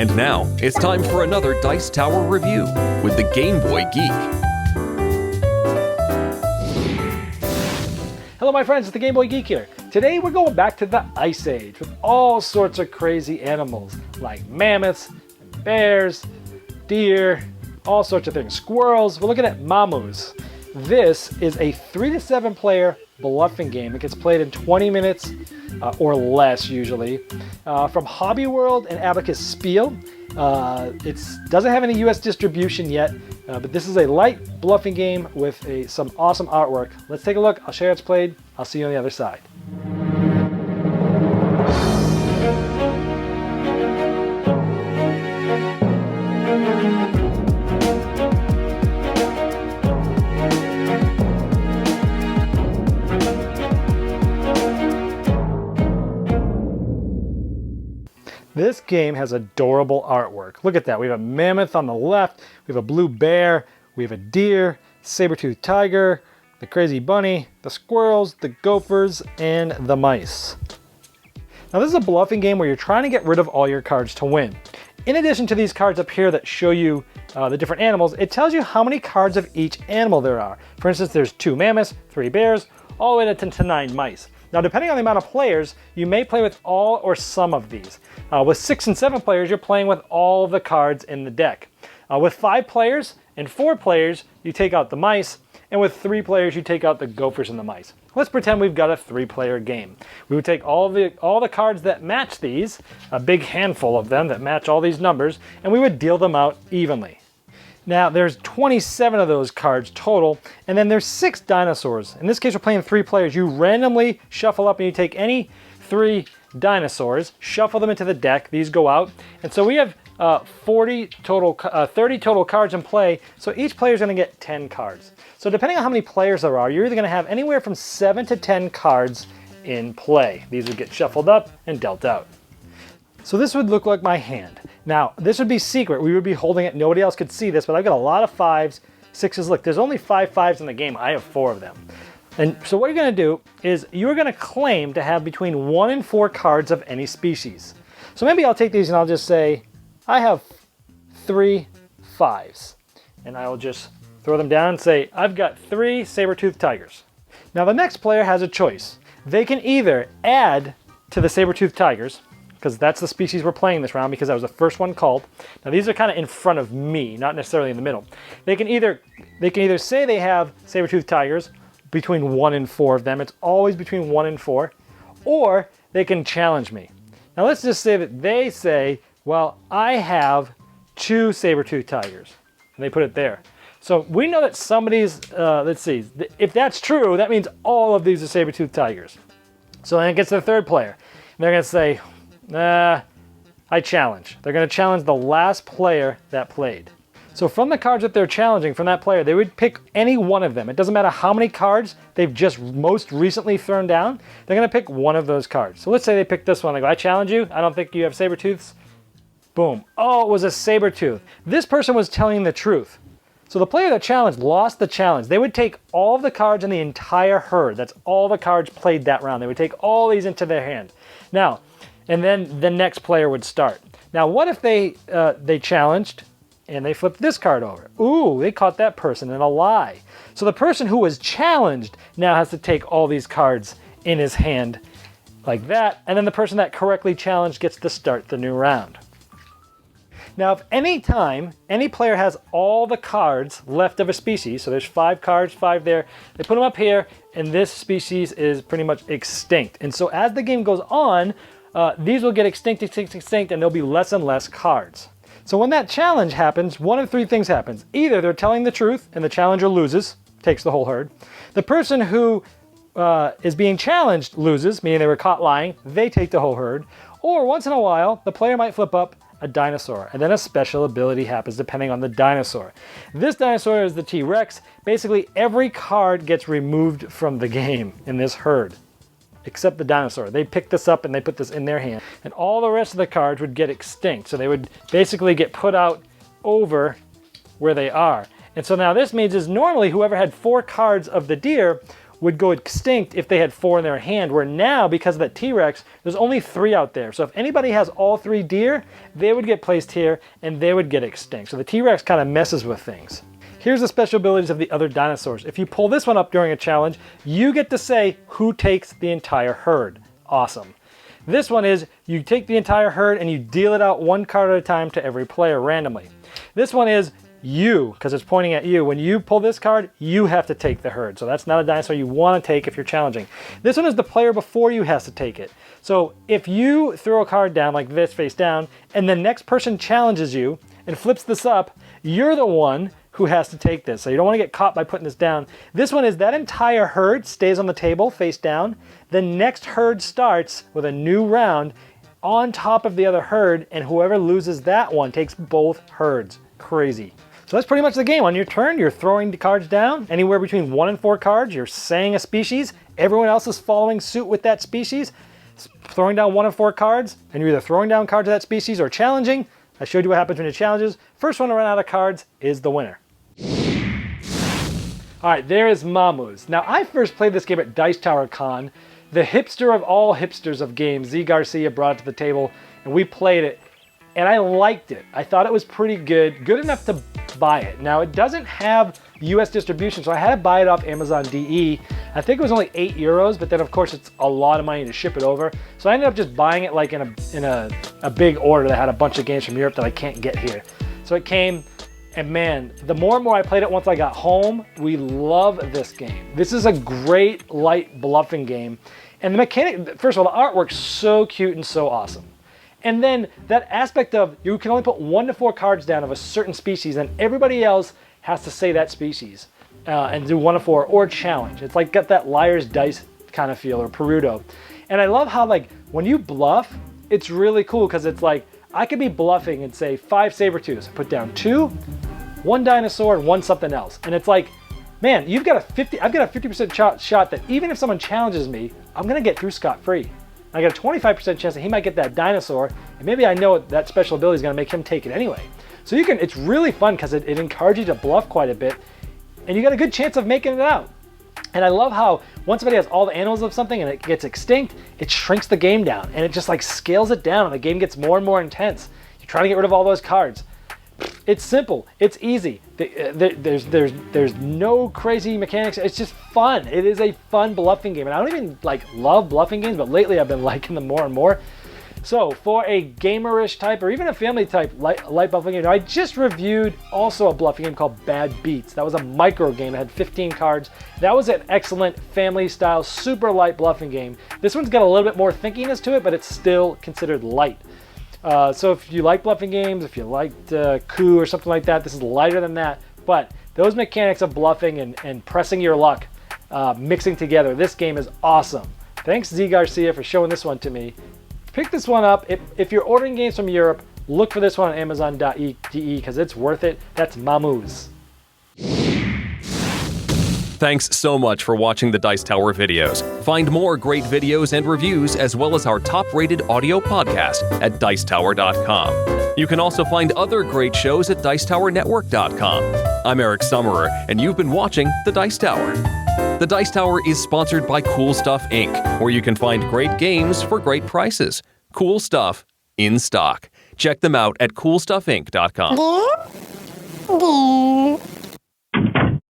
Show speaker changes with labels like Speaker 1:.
Speaker 1: And now, it's time for another Dice Tower review with the Game Boy Geek.
Speaker 2: Hello my friends, it's the Game Boy Geek here. Today we're going back to the Ice Age with all sorts of crazy animals like mammoths, and bears, deer, all sorts of things. Squirrels, we're looking at Mammuz. This is a 3 to 7 player bluffing game. It gets played in 20 minutes or less usually. From Hobby World and Abacus Spiel. It doesn't have any US distribution yet, but this is a light bluffing game with some awesome artwork. Let's take a look. I'll show you how it's played. I'll see you on the other side. This game has adorable artwork. Look at that. We have a mammoth on the left, we have a blue bear, we have a deer, saber-toothed tiger, the crazy bunny, the squirrels, the gophers, and the mice. Now this is a bluffing game where you're trying to get rid of all your cards to win. In addition to these cards up here that show you the different animals, it tells you how many cards of each animal there are. For instance, there's 2 mammoths, 3 bears, all the way to 9 mice. Now, depending on the amount of players, you may play with all or some of these. With 6 and 7 players, you're playing with all the cards in the deck. With 5 players and 4 players, you take out the mice, and with 3 players, you take out the gophers and the mice. Let's pretend we've got a 3-player game. We would take all the cards that match these, a big handful of them that match all these numbers, and we would deal them out evenly. Now, there's 27 of those cards total, and then there's 6 dinosaurs. In this case, we're playing 3 players. You randomly shuffle up and you take any 3 dinosaurs, shuffle them into the deck. These go out. And so we have 30 total cards in play, so each player is going to get 10 cards. So depending on how many players there are, you're either going to have anywhere from 7 to 10 cards in play. These would get shuffled up and dealt out. So this would look like my hand. Now, this would be secret. We would be holding it. Nobody else could see this, but I've got a lot of 5s, 6s. Look, there's only 5 5s in the game. I have 4 of them. And so what you're going to do is you're going to claim to have between 1 and 4 cards of any species. So maybe I'll take these and I'll just say, I have 3 5s. And I will just throw them down and say, I've got 3 saber-toothed tigers. Now, the next player has a choice. They can either add to the saber-toothed tigers, because that's the species we're playing this round because that was the first one called. Now these are kind of in front of me, not necessarily in the middle. They can either say they have saber-toothed tigers, between 1 and 4 of them. It's always between 1 and 4. Or they can challenge me. Now let's just say that they say, well, I have 2 saber-toothed tigers. And they put it there. So we know that somebody's, let's see, if that's true, that means all of these are saber-toothed tigers. So then it gets to the third player. And they're going to say, I challenge. They're going to challenge the last player that played. So from the cards that they're challenging from that player, they would pick any one of them. It doesn't matter how many cards they've just most recently thrown down. They're going to pick one of those cards. So let's say they pick this one. They go, I challenge you. I don't think you have saber-tooths. Boom. Oh, it was a saber-tooth. This person was telling the truth. So the player that challenged lost the challenge. They would take all of the cards in the entire herd. That's all the cards played that round. They would take all these into their hand. Now, and then the next player would start. Now, what if they challenged and they flipped this card over? Ooh, they caught that person in a lie. So the person who was challenged now has to take all these cards in his hand like that, and then the person that correctly challenged gets to start the new round. Now, if any time any player has all the cards left of a species, so there's 5 cards, 5 there, they put them up here, and this species is pretty much extinct. And so as the game goes on, these will get extinct, and there'll be less and less cards. So when that challenge happens, one of 3 things happens. Either they're telling the truth and the challenger loses, takes the whole herd. The person who is being challenged loses, meaning they were caught lying, they take the whole herd. Or once in a while, the player might flip up a dinosaur, and then a special ability happens depending on the dinosaur. This dinosaur is the T-Rex. Basically, every card gets removed from the game in this herd, except the dinosaur. They pick this up and they put this in their hand, and all the rest of the cards would get extinct. So they would basically get put out over where they are. And so now this means is normally whoever had 4 cards of the deer would go extinct if they had 4 in their hand, where now, because of that T-Rex, there's only 3 out there. So if anybody has all 3 deer, they would get placed here and they would get extinct. So the T-Rex kind of messes with things. Here's the special abilities of the other dinosaurs. If you pull this one up during a challenge, you get to say who takes the entire herd. Awesome. This one is you take the entire herd and you deal it out 1 card at a time to every player randomly. This one is you, because it's pointing at you. When you pull this card, you have to take the herd. So that's not a dinosaur you want to take if you're challenging. This one is the player before you has to take it. So if you throw a card down like this face down, and the next person challenges you and flips this up, you're the one who has to take this. So you don't want to get caught by putting this down. This one is that entire herd stays on the table face down. The next herd starts with a new round on top of the other herd, and whoever loses that one takes both herds. Crazy. So that's pretty much the game. On your turn, you're throwing the cards down, anywhere between 1 and 4 cards. You're saying a species. Everyone else is following suit with that species, throwing down 1 and 4 cards, and you're either throwing down cards of that species or challenging. I showed you what happens when it challenges. First one to run out of cards is the winner. All right, there is Mammuz. Now, I first played this game at Dice Tower Con. The hipster of all hipsters of games, Z Garcia, brought it to the table, and we played it, and I liked it. I thought it was pretty good enough to buy it. Now, it doesn't have US distribution, so I had to buy it off Amazon DE. I think it was only €8, but then of course it's a lot of money to ship it over. So I ended up just buying it like in a big order that had a bunch of games from Europe that I can't get here. So it came, and man, the more and more I played it once I got home, we love this game. This is a great light bluffing game. And the mechanic, first of all, the artwork's so cute and so awesome. And then that aspect of you can only put 1 to 4 cards down of a certain species, and everybody else has to say that species and do 1 to 4 or challenge. It's like got that liar's dice kind of feel, or Perudo. And I love how like when you bluff, it's really cool because it's like I could be bluffing and say 5 saber-tooths, put down 2, 1 dinosaur, and 1 something else, and it's like, man, I've got a 50% shot that even if someone challenges me, I'm gonna get through scot-free. I got a 25% chance that he might get that dinosaur, and maybe I know that special ability is going to make him take it anyway. So it's really fun because it encourages you to bluff quite a bit, and you got a good chance of making it out. And I love how once somebody has all the animals of something and it gets extinct, it shrinks the game down, and it just like scales it down, and the game gets more and more intense. You're trying to get rid of all those cards. It's simple. It's easy. There's no crazy mechanics. It's just fun. It is a fun bluffing game. And I don't even love bluffing games, but lately I've been liking them more and more. So for a gamerish type or even a family type light bluffing game, I just reviewed also a bluffing game called Bad Beats. That was a micro game. It had 15 cards. That was an excellent family style, super light bluffing game. This one's got a little bit more thinkiness to it, but it's still considered light. So if you like bluffing games, if you liked Coup or something like that, this is lighter than that. But those mechanics of bluffing and pressing your luck, mixing together, this game is awesome. Thanks Z Garcia for showing this one to me. Pick this one up. If you're ordering games from Europe, look for this one on Amazon.de because it's worth it. That's Mammuz.
Speaker 1: Thanks so much for watching the Dice Tower videos. Find more great videos and reviews as well as our top-rated audio podcast at Dicetower.com. You can also find other great shows at Dicetowernetwork.com. I'm Eric Summerer, and you've been watching The Dice Tower. The Dice Tower is sponsored by Cool Stuff Inc., where you can find great games for great prices. Cool stuff in stock. Check them out at CoolStuffInc.com.